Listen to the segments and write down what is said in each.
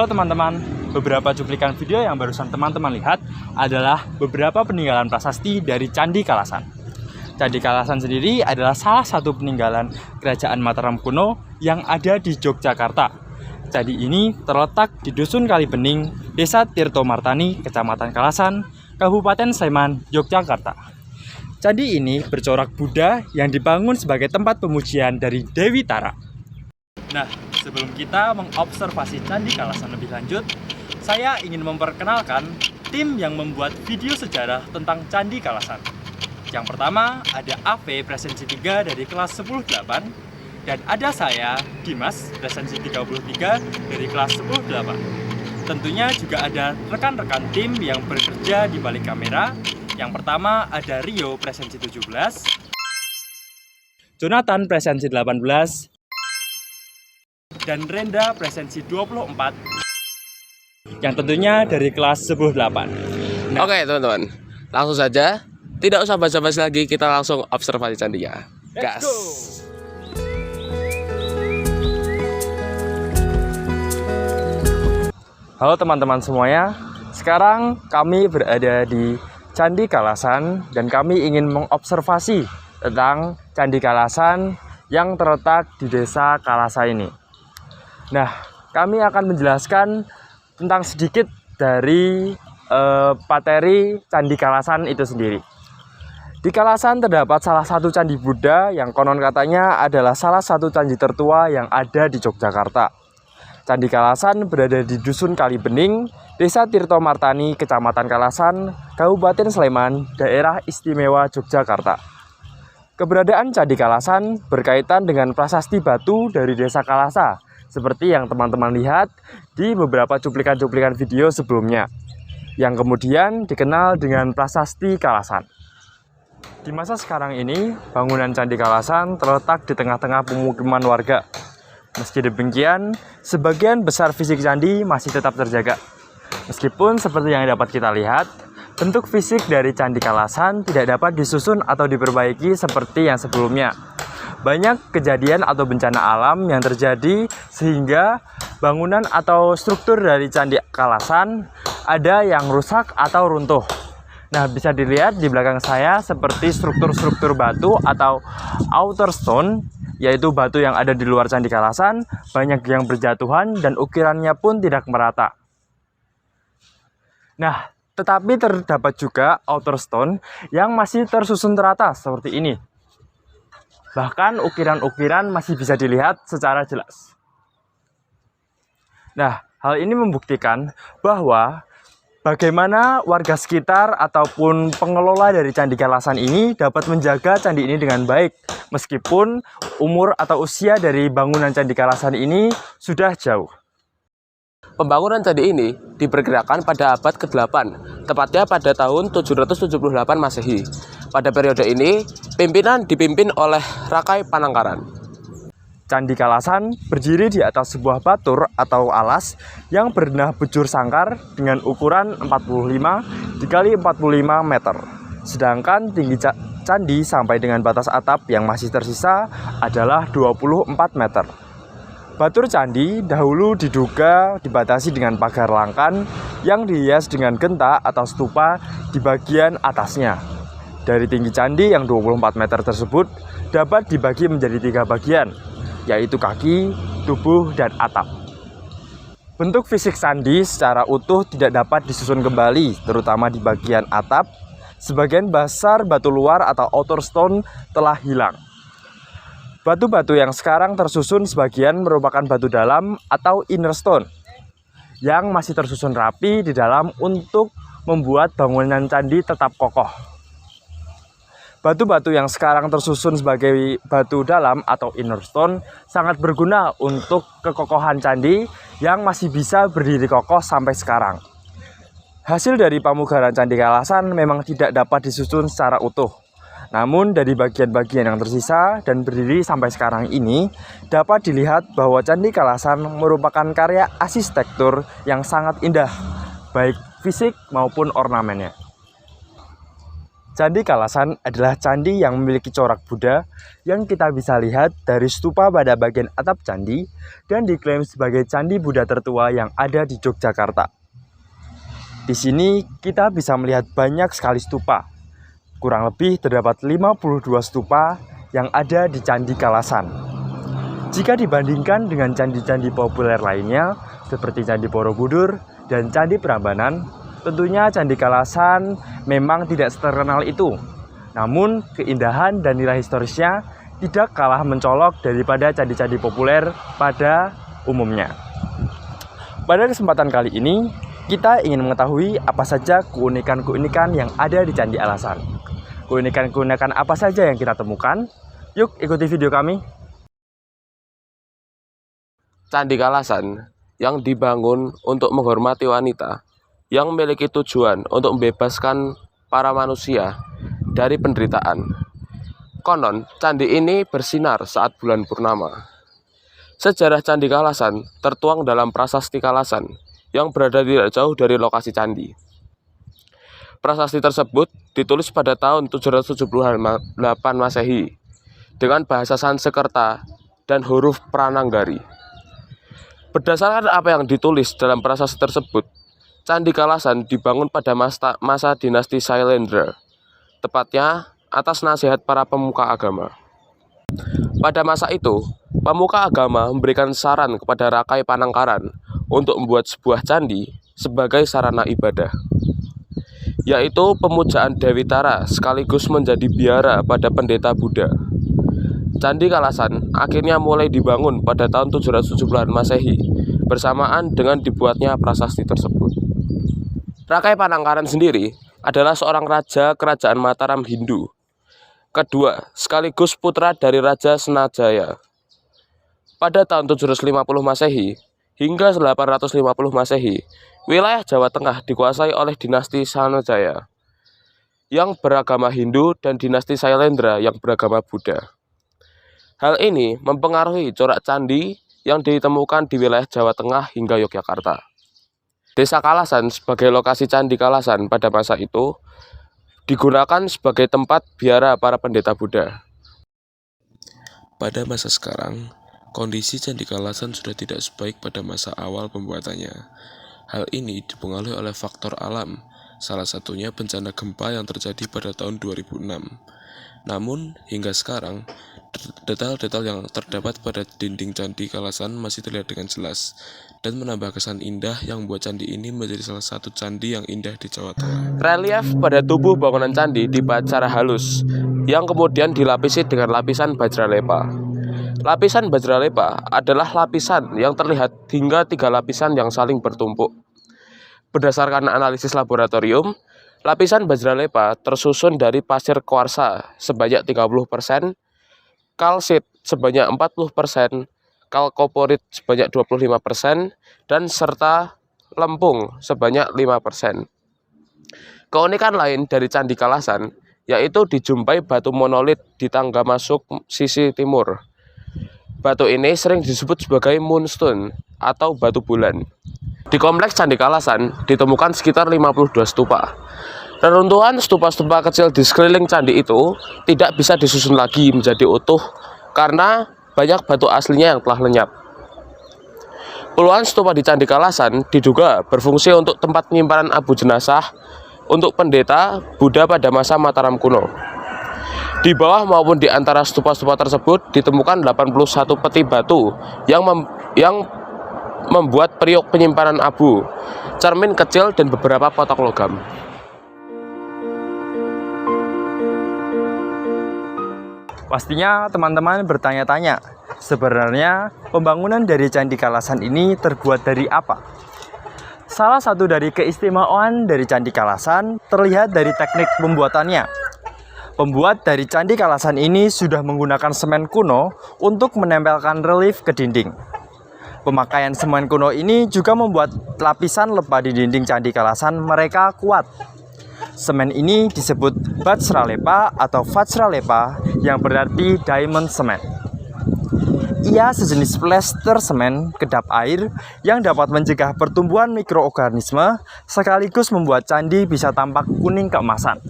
Halo teman-teman, beberapa cuplikan video yang barusan teman-teman lihat adalah beberapa peninggalan prasasti dari Candi Kalasan. Candi Kalasan sendiri adalah salah satu peninggalan kerajaan Mataram kuno yang ada di Yogyakarta. Candi ini terletak di Dusun Kalibening, Desa Tirto Martani, Kecamatan Kalasan, Kabupaten Sleman, Yogyakarta. Candi ini bercorak Buddha yang dibangun sebagai tempat pemujian dari Dewi Tara. Nah, sebelum kita mengobservasi Candi Kalasan lebih lanjut, saya ingin memperkenalkan tim yang membuat video sejarah tentang Candi Kalasan. Yang pertama ada AV Presensi 3 dari kelas 10-8, dan ada saya, Dimas, Presensi 33 dari kelas 10-8. Tentunya juga ada rekan-rekan tim yang bekerja di balik kamera. Yang pertama ada Rio Presensi 17, Jonathan Presensi 18, dan Renda Presensi 24 yang tentunya dari kelas 10-8. Oke teman-teman, langsung saja, tidak usah basa-basi lagi, kita langsung observasi candinya. Gas. Let's go. Halo teman-teman semuanya, sekarang kami berada di Candi Kalasan dan kami ingin mengobservasi tentang Candi Kalasan yang terletak di Desa Kalasa ini. Nah, kami akan menjelaskan tentang sedikit dari materi Candi Kalasan itu sendiri. Di Kalasan terdapat salah satu candi Buddha yang konon katanya adalah salah satu candi tertua yang ada di Yogyakarta. Candi Kalasan berada di Dusun Kalibening, Desa Tirto Martani, Kecamatan Kalasan, Kabupaten Sleman, Daerah Istimewa Yogyakarta. Keberadaan Candi Kalasan berkaitan dengan prasasti batu dari Desa Kalasa, seperti yang teman-teman lihat di beberapa cuplikan-cuplikan video sebelumnya, yang kemudian dikenal dengan prasasti Kalasan. Di masa sekarang ini, bangunan Candi Kalasan terletak di tengah-tengah pemukiman warga. Meski demikian, sebagian besar fisik candi masih tetap terjaga. Meskipun seperti yang dapat kita lihat, bentuk fisik dari Candi Kalasan tidak dapat disusun atau diperbaiki seperti yang sebelumnya. Banyak kejadian atau bencana alam yang terjadi sehingga bangunan atau struktur dari Candi Kalasan ada yang rusak atau runtuh. Nah, bisa dilihat di belakang saya seperti struktur-struktur batu atau outer stone, yaitu batu yang ada di luar Candi Kalasan, banyak yang berjatuhan dan ukirannya pun tidak merata. Nah, tetapi terdapat juga outer stone yang masih tersusun terata seperti ini. Bahkan ukiran-ukiran masih bisa dilihat secara jelas. Nah, hal ini membuktikan bahwa bagaimana warga sekitar ataupun pengelola dari Candi Kalasan ini dapat menjaga candi ini dengan baik, meskipun umur atau usia dari bangunan Candi Kalasan ini sudah jauh. Pembangunan candi ini diperkirakan pada abad ke-8, tepatnya pada tahun 778 Masehi. Pada periode ini, pimpinan dipimpin oleh Rakai Panangkaran. Candi Kalasan berdiri di atas sebuah batur atau alas yang bernah bujur sangkar dengan ukuran 45 x 45 meter. Sedangkan tinggi candi sampai dengan batas atap yang masih tersisa adalah 24 meter. Batur candi dahulu diduga dibatasi dengan pagar langkan yang dihias dengan genta atau stupa di bagian atasnya. Dari tinggi candi yang 24 meter tersebut dapat dibagi menjadi 3 bagian, yaitu kaki, tubuh, dan atap. Bentuk fisik candi secara utuh tidak dapat disusun kembali, terutama di bagian atap. Sebagian besar batu luar atau outer stone telah hilang. Batu-batu yang sekarang tersusun sebagian merupakan batu dalam atau inner stone yang masih tersusun rapi di dalam untuk membuat bangunan candi tetap kokoh. Batu-batu yang sekarang tersusun sebagai batu dalam atau inner stone sangat berguna untuk kekokohan candi yang masih bisa berdiri kokoh sampai sekarang. Hasil dari pamugaran Candi Kalasan memang tidak dapat disusun secara utuh. Namun dari bagian-bagian yang tersisa dan berdiri sampai sekarang ini dapat dilihat bahwa Candi Kalasan merupakan karya arsitektur yang sangat indah, baik fisik maupun ornamennya. Candi Kalasan adalah candi yang memiliki corak Buddha yang kita bisa lihat dari stupa pada bagian atap candi dan diklaim sebagai candi Buddha tertua yang ada di Yogyakarta. Di sini kita bisa melihat banyak sekali stupa. Kurang lebih terdapat 52 stupa yang ada di Candi Kalasan. Jika dibandingkan dengan candi-candi populer lainnya seperti Candi Borobudur dan Candi Prambanan, tentunya Candi Kalasan memang tidak terkenal itu. Namun keindahan dan nilai historisnya tidak kalah mencolok daripada candi-candi populer pada umumnya. Pada kesempatan kali ini, kita ingin mengetahui apa saja keunikan-keunikan yang ada di Candi Kalasan. Keunikan-keunikan apa saja yang kita temukan? Yuk ikuti video kami. Candi Kalasan yang dibangun untuk menghormati wanita yang memiliki tujuan untuk membebaskan para manusia dari penderitaan. Konon, candi ini bersinar saat bulan purnama. Sejarah Candi Kalasan tertuang dalam Prasasti Kalasan yang berada tidak jauh dari lokasi candi. Prasasti tersebut ditulis pada tahun 778 Masehi dengan bahasa Sanskerta dan huruf Prananggari. Berdasarkan apa yang ditulis dalam prasasti tersebut, Candi Kalasan dibangun pada masa dinasti Sailendra, tepatnya atas nasihat para pemuka agama. Pada masa itu, pemuka agama memberikan saran kepada Rakai Panangkaran untuk membuat sebuah candi sebagai sarana ibadah, yaitu pemujaan Dewi Tara sekaligus menjadi biara pada pendeta Buddha. Candi Kalasan akhirnya mulai dibangun pada tahun 770-an Masehi bersamaan dengan dibuatnya prasasti tersebut. Rakai Panangkaran sendiri adalah seorang raja kerajaan Mataram Hindu, kedua sekaligus putra dari Raja Senajaya. Pada tahun 750 Masehi hingga 850 Masehi, wilayah Jawa Tengah dikuasai oleh dinasti Sanjaya yang beragama Hindu dan dinasti Sailendra yang beragama Buddha. Hal ini mempengaruhi corak candi yang ditemukan di wilayah Jawa Tengah hingga Yogyakarta. Desa Kalasan sebagai lokasi Candi Kalasan pada masa itu digunakan sebagai tempat biara para pendeta Buddha. Pada masa sekarang, kondisi Candi Kalasan sudah tidak sebaik pada masa awal pembuatannya. Hal ini dipengaruhi oleh faktor alam, salah satunya bencana gempa yang terjadi pada tahun 2006. Namun, hingga sekarang, detail-detail yang terdapat pada dinding Candi Kalasan masih terlihat dengan jelas dan menambah kesan indah yang membuat candi ini menjadi salah satu candi yang indah di Jawa Tengah. Relief pada tubuh bangunan candi dibuat secara halus, yang kemudian dilapisi dengan lapisan bajralepa. Lapisan bajralepa adalah lapisan yang terlihat hingga 3 lapisan yang saling bertumpuk. Berdasarkan analisis laboratorium, lapisan bajralepa tersusun dari pasir kuarsa sebanyak 30%, kalsit sebanyak 40%, kalkoporit sebanyak 25%, dan serta lempung sebanyak 5%. Keunikan lain dari Candi Kalasan yaitu dijumpai batu monolit di tangga masuk sisi timur. Batu ini sering disebut sebagai moonstone atau batu bulan. Di kompleks Candi Kalasan ditemukan sekitar 52 stupa. Reruntuhan stupa-stupa kecil di sekeliling candi itu tidak bisa disusun lagi menjadi utuh karena banyak batu aslinya yang telah lenyap. Puluhan stupa di Candi Kalasan diduga berfungsi untuk tempat penyimpanan abu jenazah untuk pendeta Buddha pada masa Mataram kuno. Di bawah maupun di antara stupa-stupa tersebut ditemukan 81 peti batu yang membuat periuk penyimpanan abu, cermin kecil, dan beberapa potok logam. Pastinya teman-teman bertanya-tanya, sebenarnya pembangunan dari Candi Kalasan ini terbuat dari apa? Salah satu dari keistimewaan dari Candi Kalasan terlihat dari teknik pembuatannya. Pembuat dari Candi Kalasan ini sudah menggunakan semen kuno untuk menempelkan relief ke dinding. Pemakaian semen kuno ini juga membuat lapisan lepa di dinding Candi Kalasan mereka kuat. Semen ini disebut Bajralepa atau Vajralepa yang berarti diamond semen. Ia sejenis plester semen kedap air yang dapat mencegah pertumbuhan mikroorganisme sekaligus membuat candi bisa tampak kuning keemasan.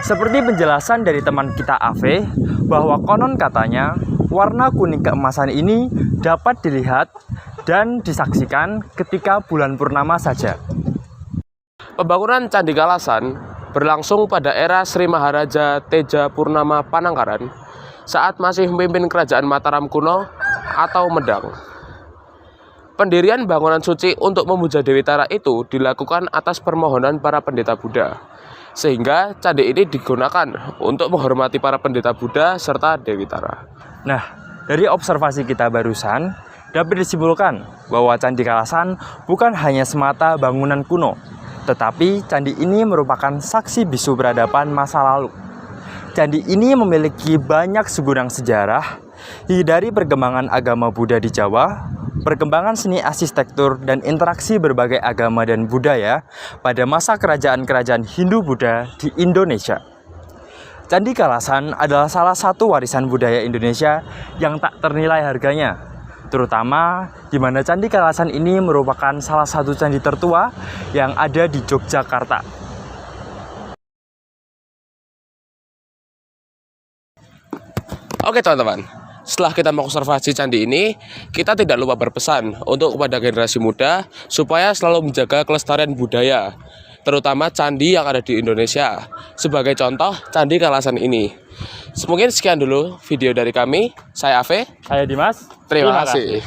Seperti penjelasan dari teman kita Ave, bahwa konon katanya warna kuning keemasan ini dapat dilihat dan disaksikan ketika bulan purnama saja. Pembangunan Candi Kalasan berlangsung pada era Sri Maharaja Teja Purnama Panangkaran saat masih memimpin kerajaan Mataram kuno atau Medang. Pendirian bangunan suci untuk memuja Dewi Tara itu dilakukan atas permohonan para pendeta Buddha, sehingga candi ini digunakan untuk menghormati para pendeta Buddha serta Dewi Tara. Nah, dari observasi kita barusan, dapat disimpulkan bahwa Candi Kalasan bukan hanya semata bangunan kuno, tetapi candi ini merupakan saksi bisu peradaban masa lalu. Candi ini memiliki banyak segudang sejarah, dari perkembangan agama Buddha di Jawa, perkembangan seni arsitektur, dan interaksi berbagai agama dan budaya pada masa kerajaan-kerajaan Hindu-Buddha di Indonesia. Candi Kalasan adalah salah satu warisan budaya Indonesia yang tak ternilai harganya, terutama di mana Candi Kalasan ini merupakan salah satu candi tertua yang ada di Yogyakarta. Oke teman-teman, setelah kita mengobservasi candi ini, kita tidak lupa berpesan untuk kepada generasi muda supaya selalu menjaga kelestarian budaya, terutama candi yang ada di Indonesia. Sebagai contoh, Candi Kalasan ini. Mungkin sekian dulu video dari kami. Saya Ave. Saya Dimas. Terima kasih.